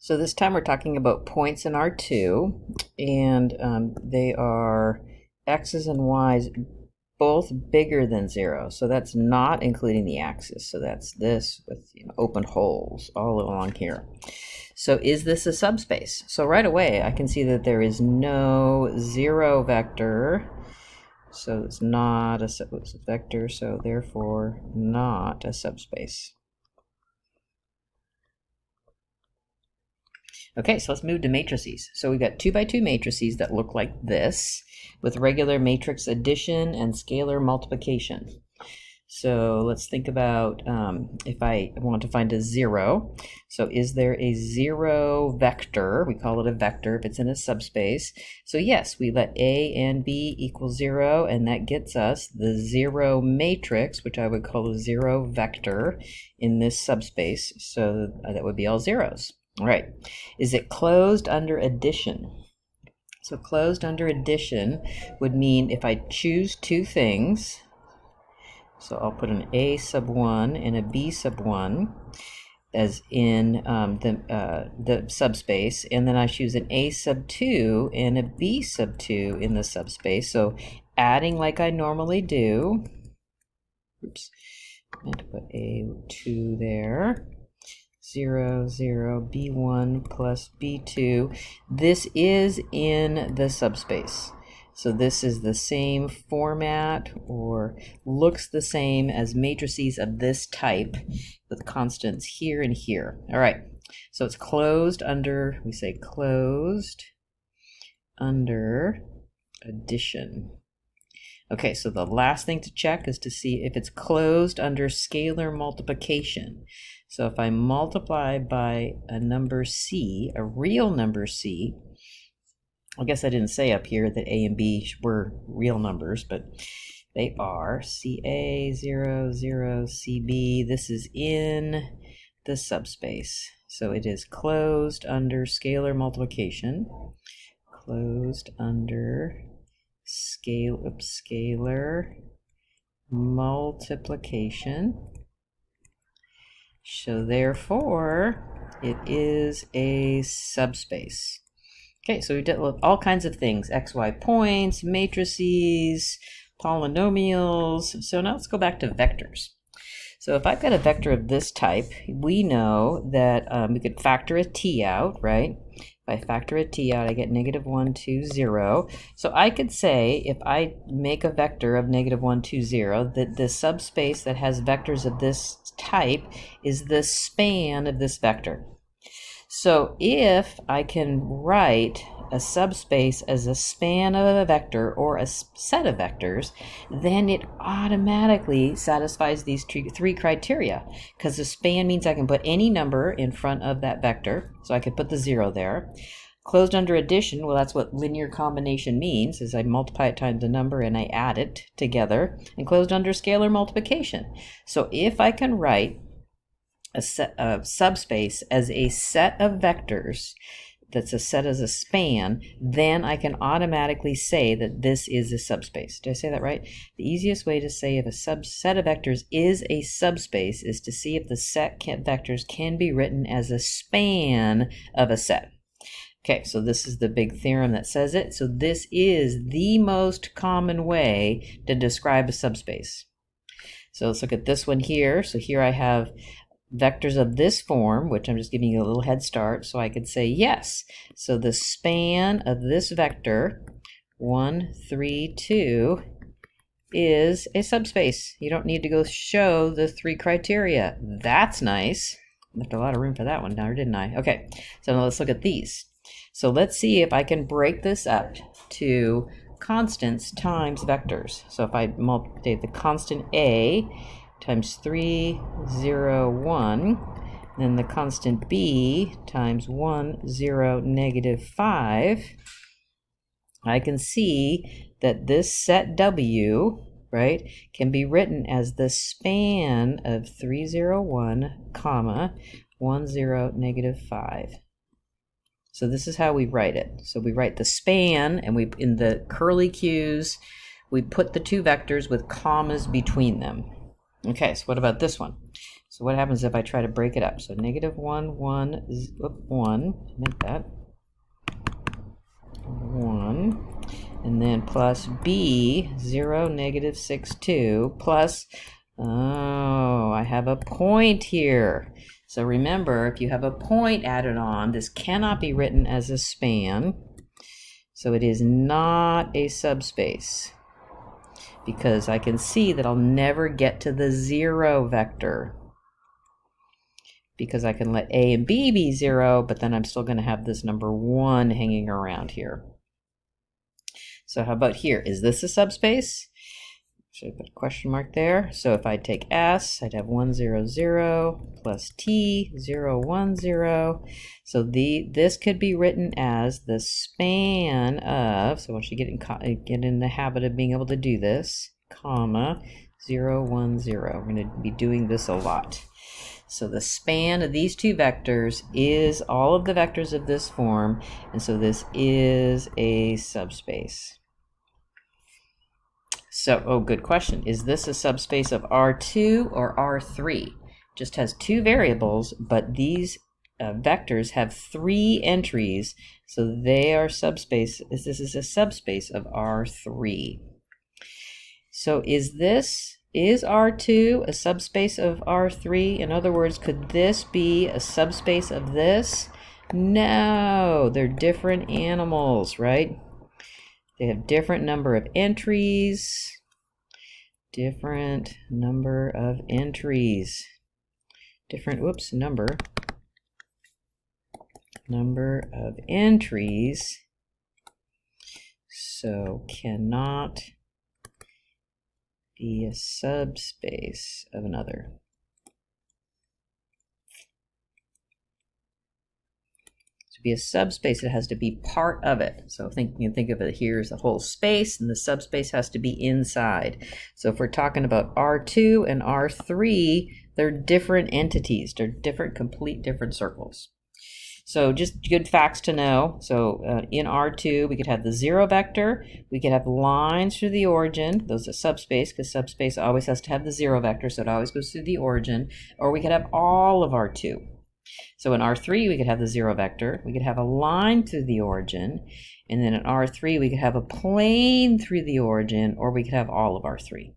So this time we're talking about points in R2, and they are x's and y's both bigger than 0. So that's not including the axis. So that's this with open holes all along here. So is this a subspace? So right away I can see that there is no 0 vector. So it's not a vector, so therefore not a subspace. Okay, so let's move to matrices. So we've got 2 by 2 matrices that look like this with regular matrix addition and scalar multiplication. So let's think about if I want to find a 0. So is there a 0 vector? We call it a vector if it's in a subspace. So yes, we let A and B equal 0, and that gets us the 0 matrix, which I would call a 0 vector in this subspace. So that would be all zeros. All right, is it closed under addition? So closed under addition would mean if I choose two things, so I'll put an A sub 1 and a B sub 1 as in the subspace, and then I choose an A sub 2 and a B sub 2 in the subspace. So adding like I normally do, oops, I meant to put A2 there. 0, 0, B1 plus B2. This is in the subspace. So this is the same format or looks the same as matrices of this type with constants here and here. All right, so it's closed under, we say closed under addition. Okay, so the last thing to check is to see if it's closed under scalar multiplication. So if I multiply by a number C, a real number C, I guess I didn't say up here that A and B were real numbers, but they are. CA 0, 0, CB, this is in the subspace. So it is closed under scalar multiplication. Closed under scalar multiplication. So therefore, it is a subspace. Okay, so we did all kinds of things, xy points, matrices, polynomials. So now let's go back to vectors. So if I've got a vector of this type, we know that we could factor a t out, right? If I factor a t out, I get -1, 2, 0. So I could say, if I make a vector of -1, 2, 0, that the subspace that has vectors of this type is the span of this vector. So if I can write a subspace as a span of a vector or a set of vectors, then it automatically satisfies these three criteria, because the span means I can put any number in front of that vector. So I could put the 0 there. Closed under addition, well, that's what linear combination means, is I multiply it times the number and I add it together. And closed under scalar multiplication. So if I can write a subspace as a set of vectors that's a set as a span, then I can automatically say that this is a subspace. Did I say that right? The easiest way to say if a subset of vectors is a subspace is to see if the set vectors can be written as a span of a set. Okay, so this is the big theorem that says it. So this is the most common way to describe a subspace. So let's look at this one here. So here I have vectors of this form, which I'm just giving you a little head start, so I could say yes. So the span of this vector, 1, 3, 2, is a subspace. You don't need to go show the three criteria. That's nice. Left a lot of room for that one now, didn't I? Okay, so now let's look at these. So let's see if I can break this up to constants times vectors. So if I multiply the constant A times 3, 0, 1, then the constant B times 1, 0, -5, I can see that this set W, right, can be written as the span of 3, 0, 1, comma, 1, 0, -5. So this is how we write it. So we write the span, and we, in the curly cues, we put the two vectors with commas between them. Okay, so what about this one? So So what happens if I try to break it up? So negative 1, 1, 1, make that 1, and then plus b, 0, negative 6, 2, plus, oh, I have a point here. So remember, if you have a point added on, this cannot be written as a span. So it is not a subspace, because I can see that I'll never get to the 0 vector, because I can let a and b be 0, but then I'm still going to have this number 1 hanging around here. So how about here? Is this a subspace? Should I put a question mark there? So if I take S, I'd have 1, 0, 0 plus T, 0, 1, 0. So this could be written as the span of, so once you get in the habit of being able to do this, comma, 0, 1, 0. We're going to be doing this a lot. So the span of these two vectors is all of the vectors of this form, and so this is a subspace. So, oh, good question. Is this a subspace of R2 or R3? Just has two variables, but these vectors have 3 entries, so they are subspace. This is a subspace of R3. So is R2 a subspace of R3? In other words, could this be a subspace of this? No, they're different animals, right? They have different number of entries. Different number of entries. Number of entries. So cannot be a subspace of another. To be a subspace, it has to be part of it. So you can think of it here as the whole space, and the subspace has to be inside. So if we're talking about R2 and R3, they're different entities. They're complete different circles. So just good facts to know. So in R2, we could have the 0 vector. We could have lines through the origin. Those are subspace, because subspace always has to have the 0 vector, so it always goes through the origin. Or we could have all of R2. So in R3, we could have the 0 vector. We could have a line through the origin. And then in R3, we could have a plane through the origin, or we could have all of R3.